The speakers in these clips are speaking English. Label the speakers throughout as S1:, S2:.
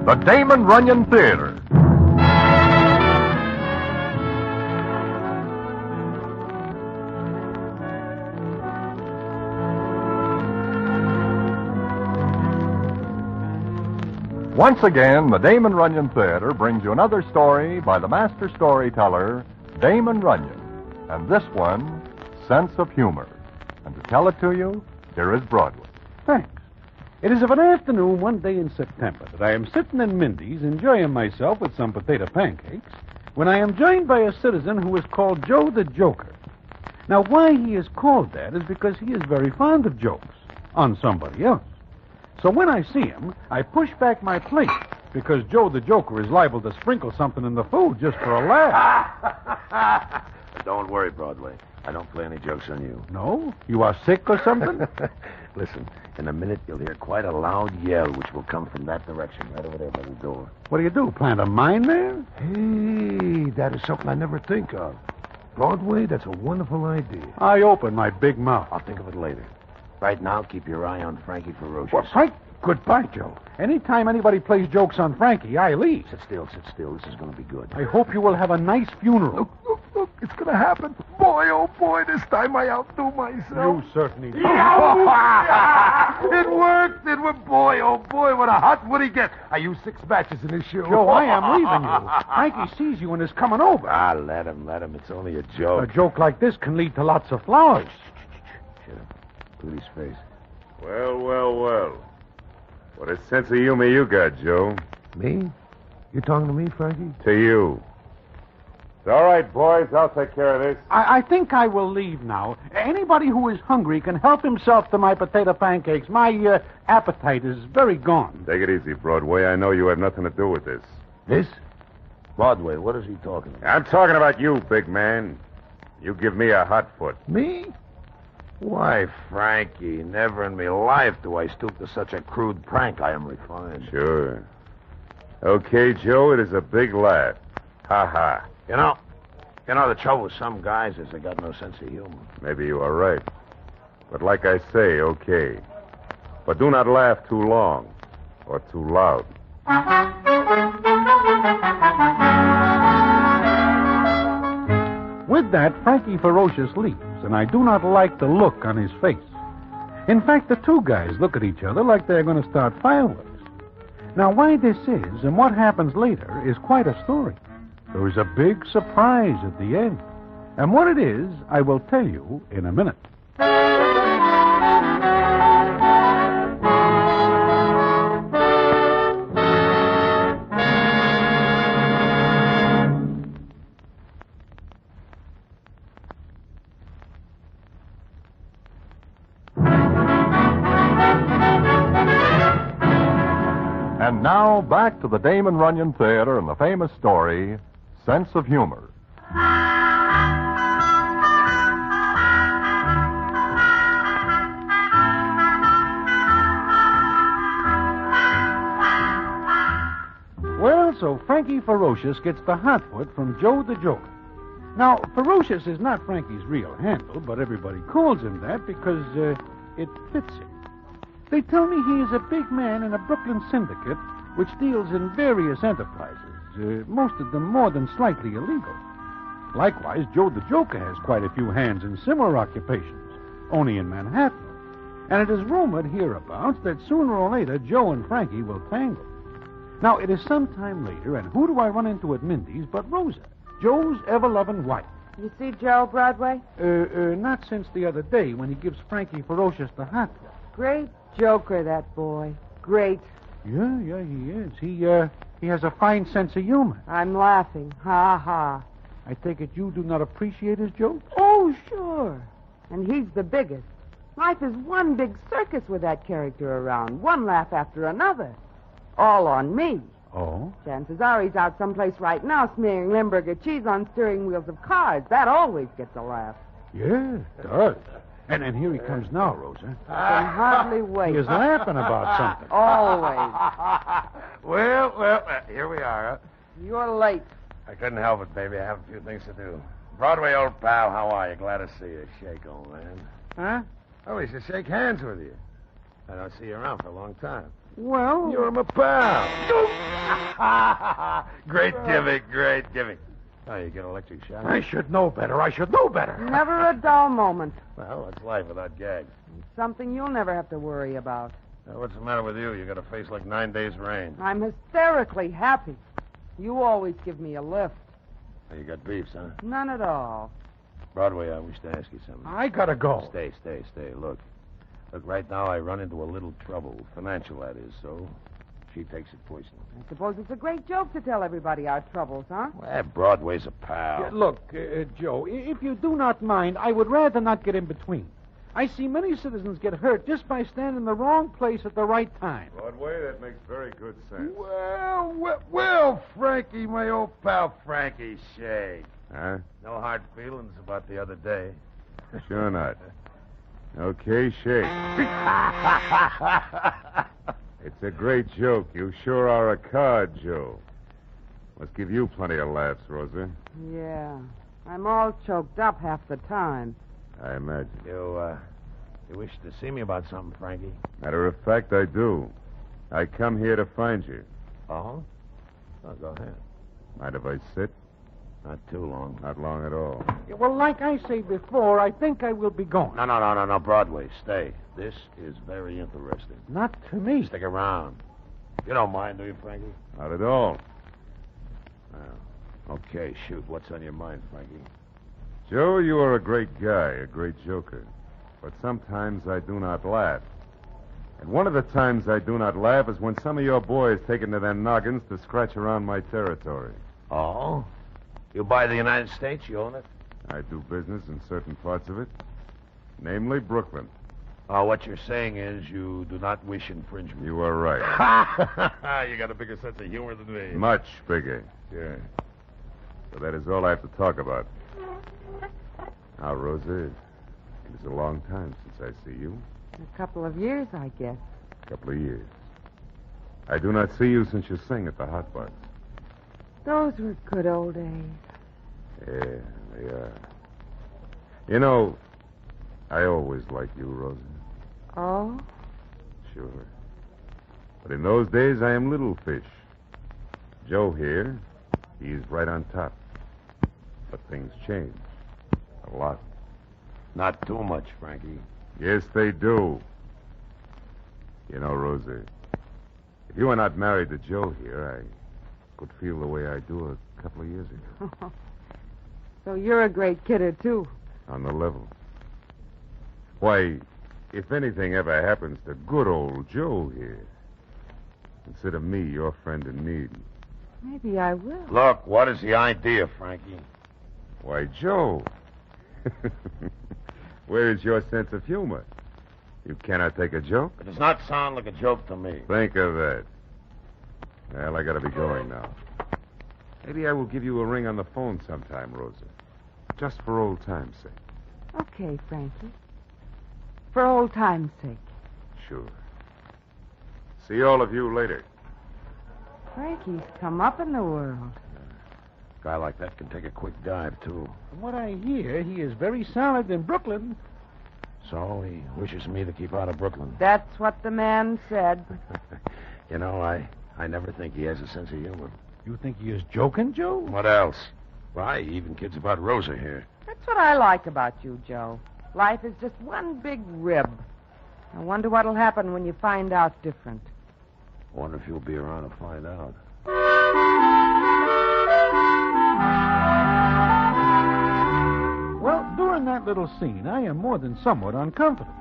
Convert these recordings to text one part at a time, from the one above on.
S1: the Damon Runyon Theater. Once again, the Damon Runyon Theater brings you another story by the master storyteller, Damon Runyon. And this one, Sense of Humor. And to tell it to you, here is Broadway.
S2: Thanks. It is of an afternoon one day in September that I am sitting in Mindy's enjoying myself with some potato pancakes when I am joined by a citizen who is called Joe the Joker. Now, why he is called that is because he is very fond of jokes on somebody else. So when I see him, I push back my plate because Joe the Joker is liable to sprinkle something in the food just for a laugh.
S3: Don't worry, Broadway. I don't play any jokes on you.
S2: No? You are sick or something?
S3: Listen, in a minute you'll hear quite a loud yell which will come from that direction, right over there by the door.
S2: What do? Plant a mine there?
S4: Hey, that is something I never think of. Broadway, that's a wonderful idea.
S2: I open my big mouth.
S3: I'll think of it later. Right now, keep your eye on Frankie Ferocious.
S2: Well, Frank, goodbye, Joe. Anytime anybody plays jokes on Frankie, I leave.
S3: Sit still. This is going to be good.
S2: I hope you will have a nice funeral.
S4: Look, it's going to happen. Boy, oh boy, this time I outdo myself.
S2: You certainly do.
S4: It worked. Boy, oh boy, what a hot would he get. I used 6 matches in his shoe.
S2: Joe, I am leaving you. Frankie sees you and is coming over.
S3: Let him. It's only a joke.
S2: A joke like this can lead to lots of flowers.
S3: Shut up. Look at his face.
S5: Well. What a sense of humor you got, Joe.
S4: Me? You talking to me, Frankie?
S5: To you. It's all right, boys. I'll take care of this.
S2: I think I will leave now. Anybody who is hungry can help himself to my potato pancakes. My appetite is very gone.
S5: Take it easy, Broadway. I know you have nothing to do with this.
S3: This? Broadway, what is he talking about?
S5: I'm talking about you, big man. You give me a hot foot.
S4: Me?
S3: Why, Frankie, never in my life do I stoop to such a crude prank. I am refined.
S5: Sure. Okay, Joe, it is a big laugh. Ha.
S3: You know, the trouble with some guys is they got no sense of humor.
S5: Maybe you are right. But like I say, okay. But do not laugh too long or too loud.
S2: With that, Frankie Ferocious leaves, and I do not like the look on his face. In fact, the two guys look at each other like they're going to start fireworks. Now, why this is and what happens later is quite a story. There is a big surprise at the end. And what it is, I will tell you in a minute.
S1: And now, back to the Damon Runyon Theater and the famous story, Sense of Humor.
S2: Well, so Frankie Ferocious gets the hot foot from Joe the Joker. Now, Ferocious is not Frankie's real handle, but everybody calls him that because it fits him. They tell me he is a big man in a Brooklyn syndicate which deals in various enterprises, most of them more than slightly illegal. Likewise, Joe the Joker has quite a few hands in similar occupations, only in Manhattan. And it is rumored hereabouts that sooner or later Joe and Frankie will tangle. Now, it is some time later, and who do I run into at Mindy's but Rosa, Joe's ever-loving wife.
S6: You see Joe, Broadway?
S2: Not since the other day when he gives Frankie Ferocious the hot foot.
S6: Great joker, that boy. Great.
S2: Yeah, he is. He has a fine sense of humor.
S6: I'm laughing. Ha, ha.
S2: I take it you do not appreciate his jokes?
S6: Oh, sure. And he's the biggest. Life is one big circus with that character around. One laugh after another. All on me.
S2: Oh?
S6: Chances are he's out someplace right now smearing Limburger cheese on steering wheels of cars. That always gets a laugh.
S2: Yeah, it does. And here he comes now, Rosa.
S6: I can hardly wait.
S2: He is laughing about something.
S6: Always.
S3: Well, here we are. Huh?
S6: You're late.
S3: I couldn't help it, baby. I have a few things to do. Broadway, old pal, how are you? Glad to see you. Shake, old man.
S2: Huh?
S3: Oh, we should shake hands with you. I don't see you around for a long time.
S2: Well...
S3: You're my pal. Great giving. Oh, you get electric shock?
S4: I should know better.
S6: Never a dull moment.
S3: Well, it's life without gags.
S6: Something you'll never have to worry about.
S3: Now, what's the matter with you? You got a face like 9 days' rain.
S6: I'm hysterically happy. You always give me a lift.
S3: Oh, you got beefs, huh?
S6: None at all.
S3: Broadway, I wish to ask you something.
S4: I gotta go.
S3: Stay. Look, right now I run into a little trouble. Financial, that is, so she takes it poison.
S6: I suppose it's a great joke to tell everybody our troubles, huh?
S3: Well, Broadway's a pal.
S2: Yeah, look, Joe, if you do not mind, I would rather not get in between. I see many citizens get hurt just by standing in the wrong place at the right time.
S5: Broadway, that makes very good sense.
S3: Well, Frankie, my old pal Frankie Shea.
S5: Huh?
S3: No hard feelings about the other day.
S5: Sure not. Okay, shake. It's a great joke. You sure are a card, Joe. Must give you plenty of laughs, Rosa.
S6: Yeah. I'm all choked up half the time.
S5: I imagine.
S3: You wish to see me about something, Frankie?
S5: Matter of fact, I do. I come here to find you.
S3: Oh? Oh, go ahead.
S5: Mind if I sit?
S3: Not too long.
S5: Not long at all.
S2: Yeah, well, like I say before, I think I will be going.
S3: No, Broadway, stay. This is very interesting.
S2: Not to me.
S3: Stick around. You don't mind, do you, Frankie?
S5: Not at all.
S3: Well, okay, shoot. What's on your mind, Frankie?
S5: Joe, you are a great guy, a great joker. But sometimes I do not laugh. And one of the times I do not laugh is when some of your boys take it into their noggins to scratch around my territory.
S3: Oh? You buy the United States, you own it?
S5: I do business in certain parts of it, namely Brooklyn.
S3: Oh, what you're saying is you do not wish infringement.
S5: You are right.
S3: You got a bigger sense of humor than me.
S5: Much bigger.
S3: Yeah.
S5: So that is all I have to talk about. Now, Rosa, it is a long time since I see you.
S6: A couple of years, I guess.
S5: A couple of years. I do not see you since you sang at the Hot Box.
S6: Those were good old days.
S5: Yeah, they are. You know, I always liked you, Rosa.
S6: Oh?
S5: Sure. But in those days, I am little fish. Joe here, he's right on top. But things change. A lot.
S3: Not too much, Frankie.
S5: Yes, they do. You know, Rosa, if you were not married to Joe here, I could feel the way I do a couple of years ago.
S6: So you're a great kidder, too.
S5: On the level. Why, if anything ever happens to good old Joe here, consider me your friend in need.
S6: Maybe I will.
S3: Look, what is the idea, Frankie?
S5: Why, Joe. Where is your sense of humor? You cannot take a joke?
S3: It does not sound like a joke to me.
S5: Think of that. Well, I gotta be going now. Maybe I will give you a ring on the phone sometime, Rosa. Just for old time's sake.
S6: Okay, Frankie. For old time's sake.
S5: Sure. See all of you later.
S6: Frankie's come up in the world.
S3: A guy like that can take a quick dive, too.
S2: From what I hear, he is very solid in Brooklyn.
S3: So he wishes me to keep out of Brooklyn.
S6: That's what the man said.
S3: You know, I never think he has a sense of humor.
S2: You think he is joking, Joe?
S3: What else? Why, he even kids about Rosa here.
S6: That's what I like about you, Joe. Life is just one big rib. I wonder what'll happen when you find out different.
S3: Wonder if you'll be around to find out.
S2: Well, during that little scene, I am more than somewhat uncomfortable.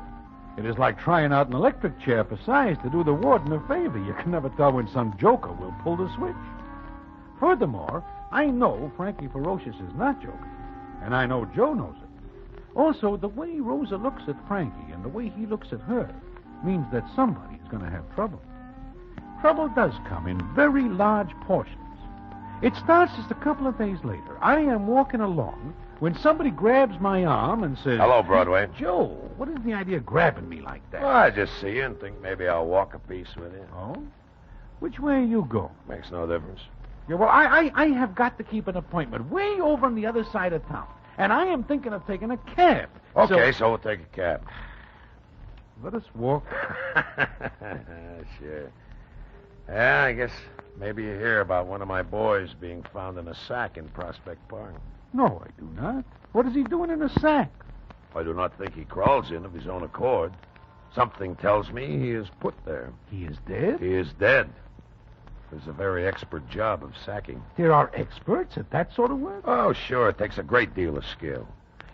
S2: It is like trying out an electric chair for size to do the warden a favor. You can never tell when some joker will pull the switch. Furthermore, I know Frankie Ferocious is not joking, and I know Joe knows it. Also, the way Rosa looks at Frankie and the way he looks at her means that somebody is going to have trouble. Trouble does come in very large portions. It starts just a couple of days later. I am walking along when somebody grabs my arm and says...
S3: Hello, Broadway.
S2: Joe, what is the idea of grabbing me like that?
S3: Well, I just see you and think maybe I'll walk a piece with you.
S2: Oh? Which way are you going?
S3: Makes no difference.
S2: Yeah, well, I have got to keep an appointment way over on the other side of town. And I am thinking of taking a cab.
S3: Okay, so we'll take a cab.
S2: Let us walk.
S3: Sure. Yeah, I guess maybe you hear about one of my boys being found in a sack in Prospect Park.
S2: No, I do not. What is he doing in a sack?
S3: I do not think he crawls in of his own accord. Something tells me he is put there.
S2: He is dead?
S3: He is dead. There's a very expert job of sacking.
S2: There are experts at that sort of work?
S3: Oh, sure, it takes a great deal of skill.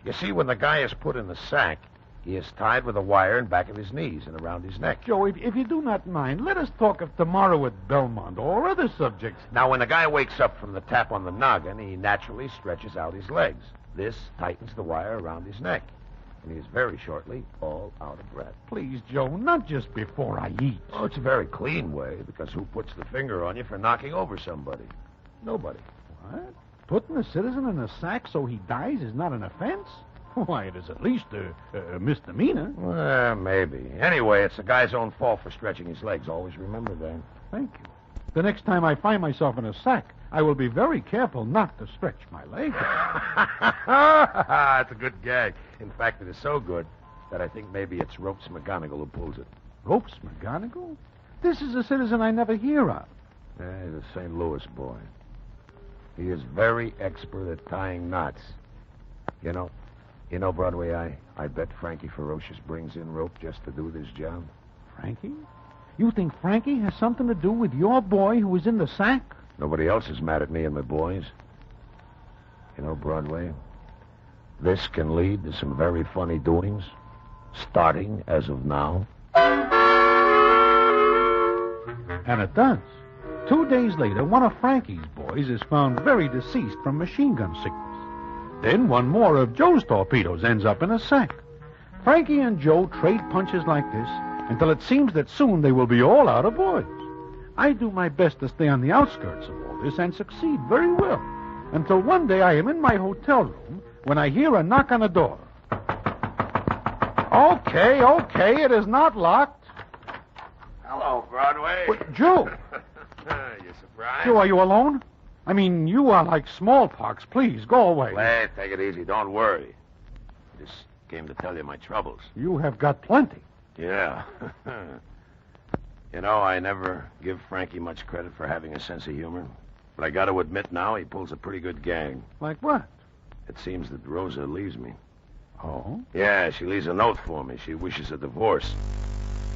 S3: You see, when the guy is put in the sack, he is tied with a wire in back of his knees and around his neck.
S2: Joe, if you do not mind, let us talk of tomorrow at Belmont or other subjects.
S3: Now, when the guy wakes up from the tap on the noggin, he naturally stretches out his legs. This tightens the wire around his neck. And he is very shortly all out of breath.
S2: Please, Joe, not just before I eat.
S3: Oh, it's a very clean way, because who puts the finger on you for knocking over somebody? Nobody.
S2: What? Putting a citizen in a sack so he dies is not an offense? Why, it is at least a misdemeanor.
S3: Well, maybe. Anyway, it's the guy's own fault for stretching his legs. Always remember that.
S2: Thank you. The next time I find myself in a sack, I will be very careful not to stretch my legs.
S3: That's a good gag. In fact, it is so good that I think maybe it's Ropes McGonigal who pulls it.
S2: Ropes McGonigal? This is a citizen I never hear of.
S3: Yeah, he's a St. Louis boy. He is very expert at tying knots. You know, Broadway, I bet Frankie Ferocious brings in rope just to do this job.
S2: Frankie? You think Frankie has something to do with your boy who was in the sack?
S3: Nobody else is mad at me and my boys. You know, Broadway, this can lead to some very funny doings, starting as of now.
S2: And it does. 2 days later, one of Frankie's boys is found very deceased from machine gun sickness. Then one more of Joe's torpedoes ends up in a sack. Frankie and Joe trade punches like this until it seems that soon they will be all out of boys. I do my best to stay on the outskirts of all this and succeed very well, until one day I am in my hotel room when I hear a knock on the door. Okay, it is not locked.
S3: Hello, Broadway.
S2: Wait, Joe!
S3: You surprised?
S2: Joe, are you alone? I mean, you are like smallpox. Please, go away.
S3: Hey, take it easy. Don't worry. I just came to tell you my troubles.
S2: You have got plenty.
S3: Yeah. You know, I never give Frankie much credit for having a sense of humor. But I got to admit now, he pulls a pretty good gang.
S2: Like what?
S3: It seems that Rosa leaves me.
S2: Oh?
S3: Yeah, she leaves a note for me. She wishes a divorce.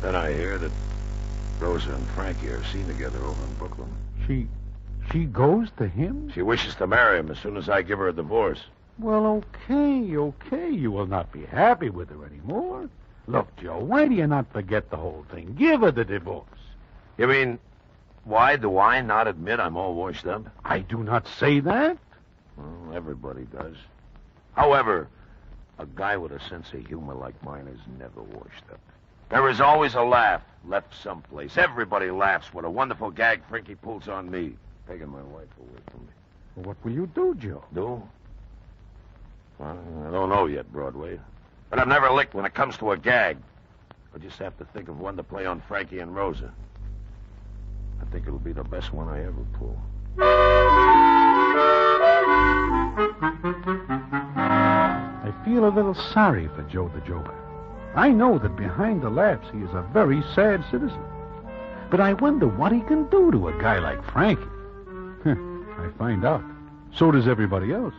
S3: Then I hear that Rosa and Frankie are seen together over in Brooklyn.
S2: She goes to him?
S3: She wishes to marry him as soon as I give her a divorce.
S2: Well, okay. You will not be happy with her anymore. Look, Joe, why do you not forget the whole thing? Give her the divorce.
S3: You mean, why do I not admit I'm all washed up?
S2: I do not say that.
S3: Well, everybody does. However, a guy with a sense of humor like mine is never washed up. There is always a laugh left someplace. Everybody laughs when a wonderful gag Frankie pulls on me, taking my wife away from me.
S2: Well, what will you do, Joe?
S3: Do? Well, I don't know yet, Broadway. But I've never licked when it comes to a gag. I just have to think of one to play on Frankie and Rosa. I think it'll be the best one I ever pull.
S2: I feel a little sorry for Joe the Joker. I know that behind the laughs he is a very sad citizen. But I wonder what he can do to a guy like Frankie. I find out. So does everybody else.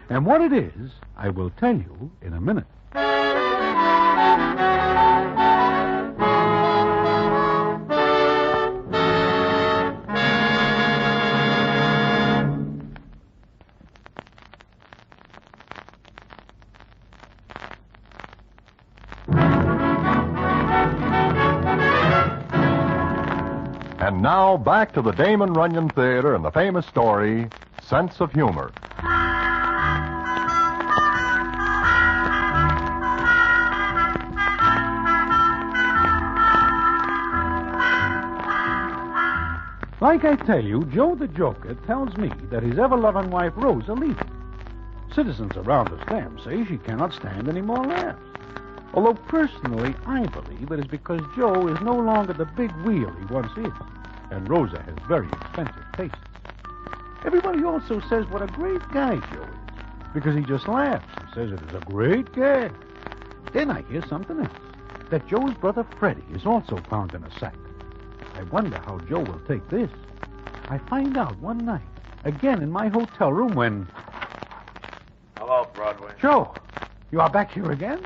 S2: And what it is, I will tell you in a minute.
S1: And now back to the Damon Runyon Theater and the famous story, Sense of Humor.
S2: Like I tell you, Joe the Joker tells me that his ever-loving wife Rosa leaves him. Citizens around the dam say she cannot stand any more laughs. Although personally, I believe it is because Joe is no longer the big wheel he once is, and Rosa has very expensive tastes. Everybody also says what a great guy Joe is, because he just laughs and says it is a great gag. Then I hear something else, that Joe's brother Freddie is also found in a sack. I wonder how Joe will take this. I find out one night, again in my hotel room when...
S3: Hello, Broadway.
S2: Joe, you are back here again?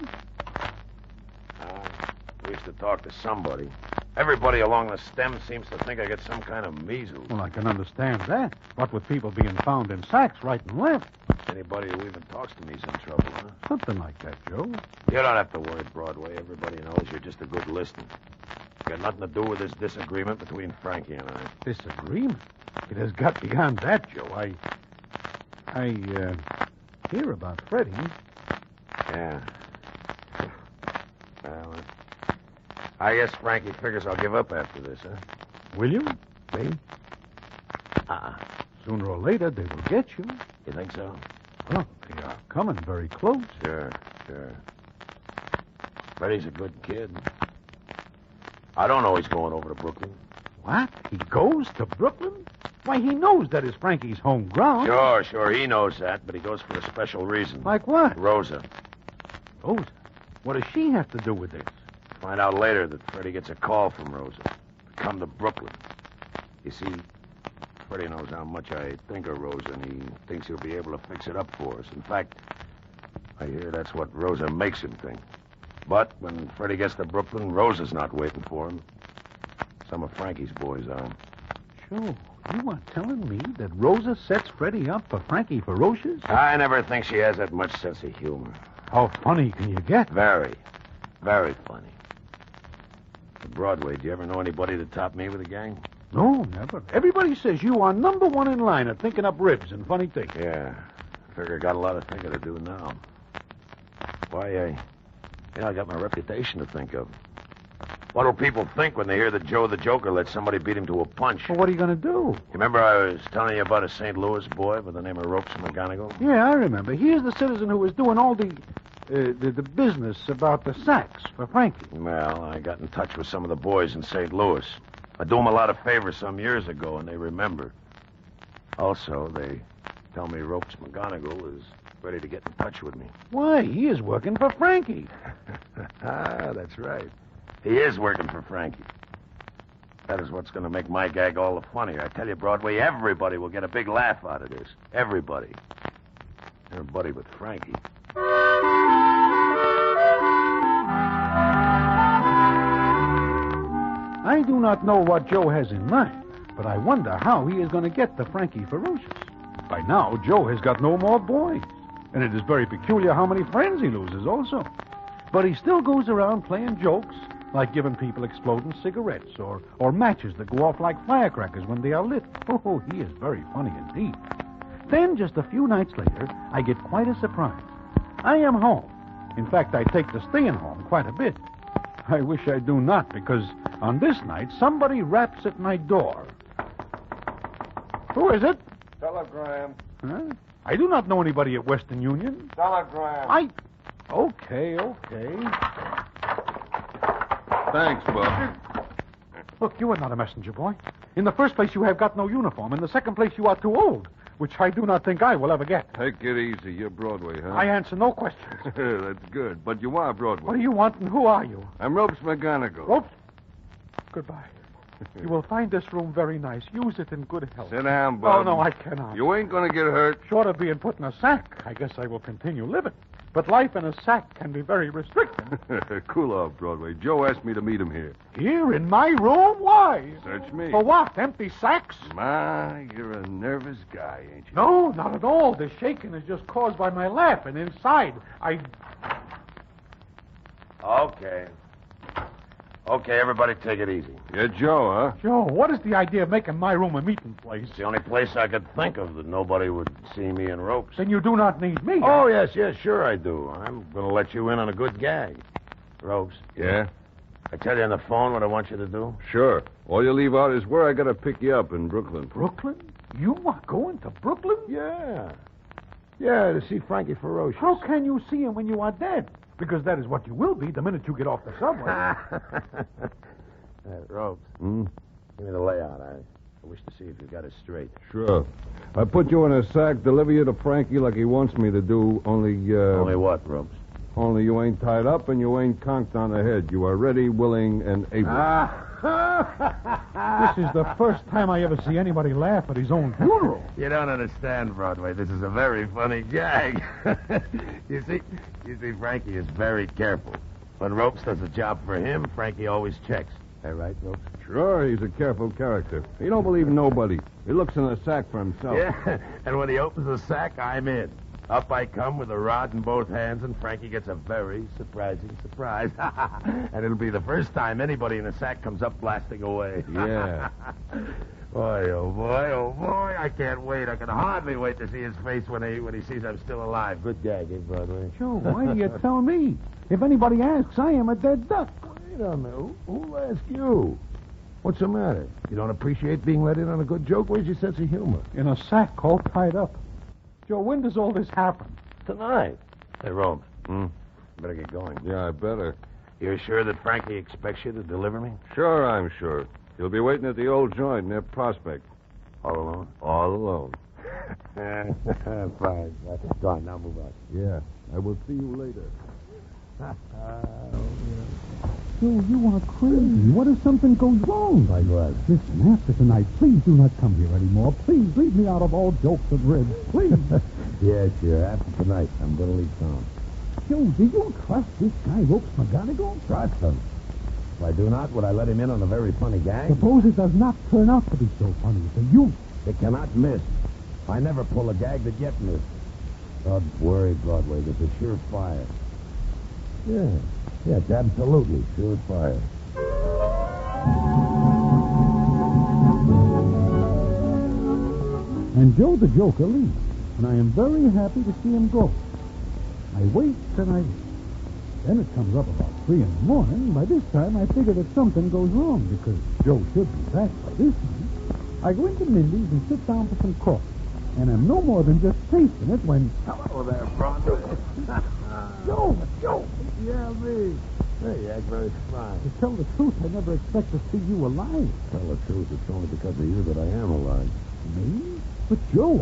S3: We used to talk to somebody. Everybody along the stem seems to think I get some kind of measles.
S2: Well, I can understand that. What with people being found in sacks right and left.
S3: Anybody who even talks to me is in trouble, huh?
S2: Something like that, Joe.
S3: You don't have to worry, Broadway. Everybody knows you're just a good listener. Got nothing to do with this disagreement between Frankie and I.
S2: Disagreement? It has got beyond that, Joe. I hear about Freddie.
S3: Yeah. Well, I guess Frankie figures I'll give up after this, huh?
S2: Will you?
S3: Me? Uh-uh.
S2: Sooner or later, they will get you.
S3: You think so?
S2: Well, they are coming very close.
S3: Sure. Freddie's a good kid. I don't know he's going over to Brooklyn.
S2: What? He goes to Brooklyn? Why, he knows that is Frankie's home ground.
S3: Sure, he knows that, but he goes for a special reason.
S2: Like what?
S3: Rosa.
S2: Rosa? What does she have to do with this?
S3: Find out later that Freddie gets a call from Rosa to come to Brooklyn. You see, Freddie knows how much I think of Rosa, and he thinks he'll be able to fix it up for us. In fact, I hear that's what Rosa makes him think. But when Freddie gets to Brooklyn, Rosa's not waiting for him. Some of Frankie's boys are.
S2: Joe, you are telling me that Rosa sets Freddie up for Frankie Ferocious?
S3: I never think she has that much sense of humor.
S2: How funny can you get?
S3: Very, very funny. Broadway, do you ever know anybody to top me with a gang?
S2: No, never. Everybody says you are number one in line at thinking up ribs and funny things.
S3: Yeah. I figure I got a lot of thinking to do now. Why, I got my reputation to think of. What do people think when they hear that Joe the Joker let somebody beat him to a punch?
S2: Well, what are you going to do?
S3: You remember I was telling you about a St. Louis boy by the name of Ropes McGonigal?
S2: Yeah, I remember. He is the citizen who was doing all the business about the sacks for Frankie.
S3: Well, I got in touch with some of the boys in St. Louis. I do them a lot of favors some years ago, and they remember. Also, they tell me Ropes McGonigal is ready to get in touch with me.
S2: Why, he is working for Frankie.
S3: That's right. He is working for Frankie. That is what's going to make my gag all the funnier. I tell you, Broadway, everybody will get a big laugh out of this. Everybody. Everybody but Frankie.
S2: I do not know what Joe has in mind, but I wonder how he is going to get to Frankie Ferocious. By now, Joe has got no more boys, and it is very peculiar how many friends he loses also. But he still goes around playing jokes, like giving people exploding cigarettes or matches that go off like firecrackers when they are lit. Oh, he is very funny indeed. Then, just a few nights later, I get quite a surprise. I am home. In fact, I take to staying home quite a bit. I wish I do not, because on this night, somebody raps at my door. Who is it?
S5: Telegram.
S2: Huh? I do not know anybody at Western Union.
S5: Telegram.
S2: Okay.
S5: Thanks, Bub.
S2: Look, you are not a messenger boy. In the first place, you have got no uniform. In the second place, you are too old, which I do not think I will ever get.
S5: Take it easy. You're Broadway, huh?
S2: I answer no questions.
S5: That's good. But you are Broadway.
S2: What do you want and who are you?
S5: I'm Ropes McGonigal.
S2: Ropes? Goodbye. You will find this room very nice. Use it in good health.
S5: Sit down, Bub.
S2: Oh, no, I cannot.
S5: You ain't going to get hurt.
S2: Short of being put in a sack, I guess I will continue living. But life in a sack can be very restricting.
S5: Cool off, Broadway. Joe asked me to meet him here.
S2: Here in my room? Why?
S5: Search me.
S2: For what? Empty sacks?
S5: My, you're a nervous guy, ain't you?
S2: No, not at all. The shaking is just caused by my laugh, and inside,
S3: Okay, everybody take it easy.
S5: You're Joe, huh?
S2: Joe, what is the idea of making my room a meeting place?
S3: It's the only place I could think of that nobody would see me in Ropes.
S2: Then you do not need me.
S3: Oh, yes, sure I do. I'm going to let you in on a good gag. Ropes.
S5: Yeah?
S3: I tell you on the phone what I want you to do?
S5: Sure. All you leave out is where I got to pick you up in Brooklyn.
S2: Brooklyn? You are going to Brooklyn?
S3: Yeah. Yeah, to see Frankie Ferocious.
S2: How can you see him when you are dead? Because that is what you will be the minute you get off the subway.
S3: Ropes. Give me the layout. I wish to see if you got it straight.
S5: Sure. I put you in a sack, deliver you to Frankie like he wants me to do, only...
S3: Only what, Ropes?
S7: Only you ain't tied up and you ain't conked on the head. You are ready, willing, and able.
S2: This is the first time I ever see anybody laugh at his own funeral.
S4: You don't understand, Broadway. This is a very funny gag. You see, Frankie is very careful. When Ropes does a job for him, Frankie always checks. That right, Ropes?
S7: Sure, he's a careful character. He don't believe nobody. He looks in the sack for himself.
S4: Yeah, and when he opens the sack, I'm in. Up I come with a rod in both hands, and Frankie gets a very surprising surprise. And it'll be the first time anybody in the sack comes up blasting away.
S7: Yeah.
S4: Boy, oh boy, I can't wait. I can hardly wait to see his face when he sees I'm still alive. Good gag, eh, Broadway?
S2: Joe, why do you tell me? If anybody asks, I am a dead duck.
S4: Wait a minute. Who'll ask you? What's the matter? You don't appreciate being let in on a good joke? Where's your sense of humor?
S2: In a sack all tied up. Joe, when does all this happen?
S4: Tonight. Hey, Rome. Better get going.
S7: Yeah, I better.
S4: You're sure that Frankie expects you to deliver me?
S7: Sure, I'm sure. He'll be waiting at the old joint near Prospect.
S4: All alone?
S7: All alone.
S4: Fine. Go on, now move on.
S7: Yeah, I will see you later.
S2: Joe, you are crazy. What if something goes wrong?
S4: Like what?
S2: Listen, after tonight, please do not come here anymore. Please leave me out of all jokes and ribs. Please.
S4: Yeah, sure. After tonight, I'm going to leave town.
S2: Joe, do you trust this guy, Ropes McGonagall?
S4: Trust him. If I do not, would I let him in on a very funny gag?
S2: Suppose it does not turn out to be so funny to you.
S4: It cannot miss. I never pull a gag that yet missed. Don't worry, Broadway. This is surefire. Yeah, it's absolutely surefire.
S2: And Joe the Joker leaves, and I am very happy to see him go. I wait and I wait. Then it comes up about 3 in the morning. By this time, I figure that something goes wrong, because Joe should be back by this time. I go into Mindy's and sit down for some coffee, and I'm no more than just tasting it when...
S4: Hello there, Broadway.
S2: Joe!
S4: Yeah, me. Hey, you act very fine.
S2: To tell the truth, I never expect to see you alive.
S4: Tell the truth, it's only because of you that I am alive.
S2: Me? But Joe,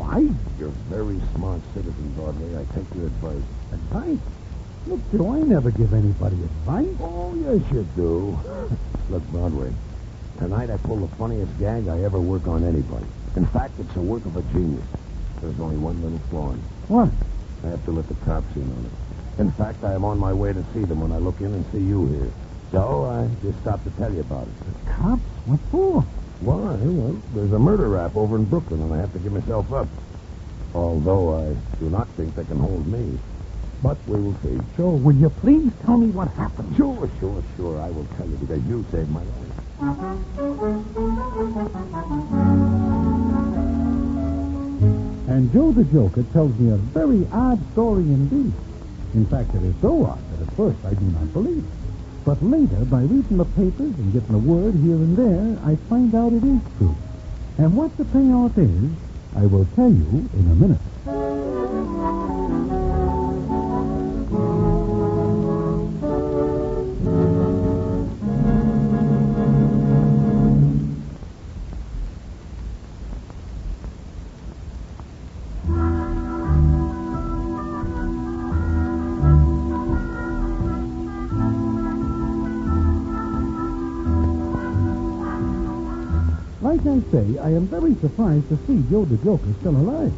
S4: You're a very smart citizen, Broadway. I take your advice.
S2: Advice? Look, Joe, I never give anybody advice.
S4: Oh, yes, you do. Look, Broadway, tonight I pull the funniest gag I ever work on anybody. In fact, it's a work of a genius. There's only one little flaw in it.
S2: What?
S4: I have to let the cops in on it. In fact, I am on my way to see them when I look in and see you here. So I just stopped to tell you about it.
S2: The cops? What for?
S4: Why? Well, there's a murder rap over in Brooklyn, and I have to give myself up. Although I do not think they can hold me. But we will see.
S2: Joe, will you please tell me what happened?
S4: Sure. I will tell you because you saved my life.
S2: And Joe the Joker tells me a very odd story indeed. In fact, it is so odd that at first I do not believe it. But later, by reading the papers and getting a word here and there, I find out it is true. And what the payoff is, I will tell you in a minute. Like I say, I am very surprised to see Joe the Joker still alive.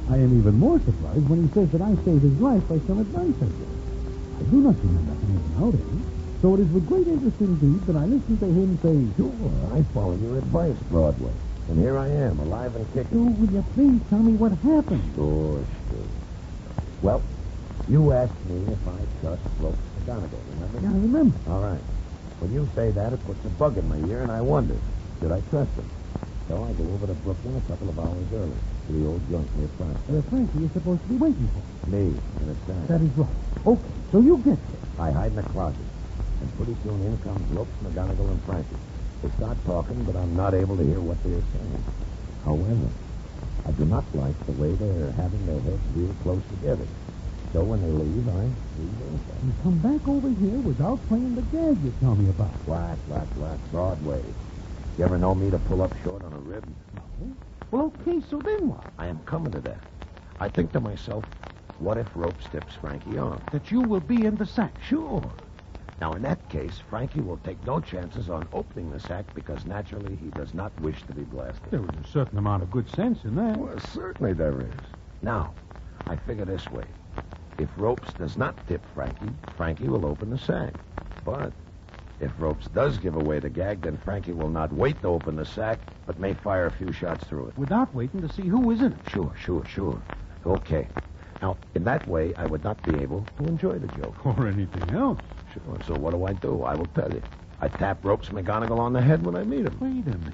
S2: I am even more surprised when he says that I saved his life by some advice I gave. I do not remember hanging out him, so it is with great interest indeed that I listen to him say,
S4: Sure, I follow your advice, Broadway. And here I am, alive and kicking.
S2: Joe, will you please tell me what happened?
S4: Sure. Well, you asked me if I trust Ropes McGonagall, remember?
S2: Yeah, I remember.
S4: All right. When you say that, it puts a bug in my ear, and I wonder, did I trust him? So I go over to Brooklyn a couple of hours early to the old junk near Prospect.
S2: Frankie is supposed to be waiting for me.
S4: Me, and it's that.
S2: That is right. Okay, so you get there.
S4: I hide in a closet, and pretty soon in comes Ropes, McGonagall, and Frankie. They start talking, but I'm not able to hear what they are saying. However, I do not like the way they're having their heads real close together. So when they leave, I leave also.
S2: You come back over here without playing the gag you tell me about.
S4: Flat, Broadway. You ever know me to pull up short on a rib?
S2: No. Well, okay, so then what?
S4: I am coming to that. I think to myself, What if Ropes tips Frankie off?
S2: That you will be in the sack.
S4: Sure. Now, in that case, Frankie will take no chances on opening the sack because naturally he does not wish to be blasted.
S2: There is a certain amount of good sense in that.
S4: Well, certainly there is. Now, I figure this way. If Ropes does not tip Frankie, Frankie will open the sack. But if Ropes does give away the gag, then Frankie will not wait to open the sack, but may fire a few shots through it.
S2: Without waiting to see who is in it.
S4: Sure. Okay. Now, in that way, I would not be able to enjoy the joke.
S2: Or anything else.
S4: Sure. So what do? I will tell you. I tap Ropes McGonagall on the head when I meet him.
S2: Wait a minute.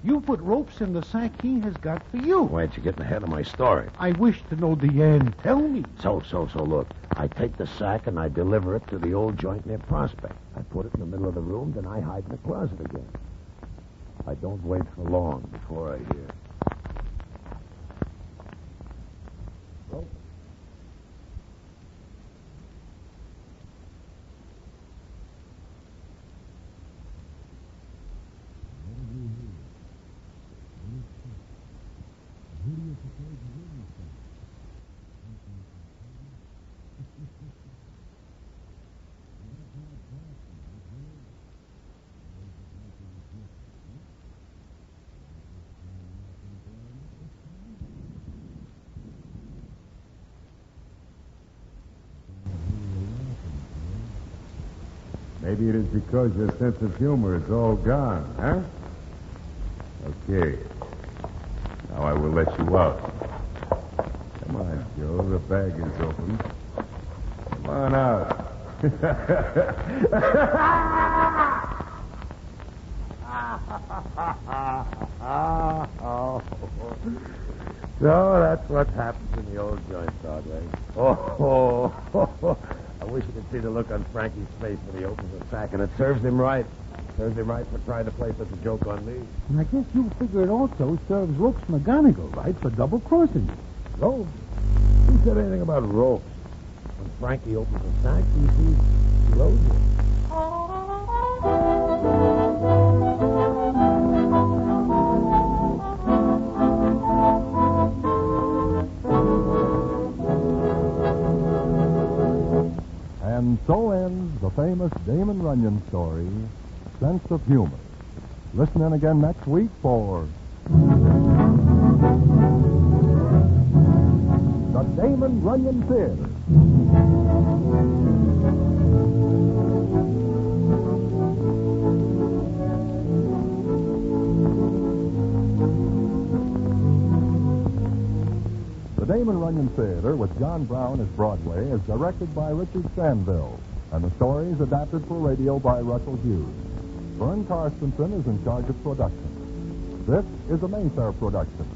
S2: You put Ropes in the sack he has got for you.
S4: Why aren't you getting ahead of my story?
S2: I wish to know the end. Tell me.
S4: So, look. I take the sack and I deliver it to the old joint near Prospect. I put it in the middle of the room, then I hide in the closet again. I don't wait for long before I hear. Ropes.
S5: Maybe it is because your sense of humor is all gone, huh? Okay. Now I will let you out. Come on, Joe. The bag is open. Come on out.
S4: So that's what happens in the old joint, Broadway. I wish you could see the look on Frankie's face when he opens the sack, and it serves him right. Serves him right for trying to play such a joke on me.
S2: And I guess you figure it also serves Ropes McGonagall right for double-crossing you.
S4: Ropes? Who said anything about ropes? When Frankie opens the sack, he sees Rosie.
S1: And so ends the famous Damon Runyon story, Sense of Humor. Listen in again next week for the Damon Runyon Theater. The Damon Runyon Theater with John Brown as Broadway is directed by Richard Stanville, and the story is adapted for radio by Russell Hughes. Vern Carstensen is in charge of production. This is a Mayfair production.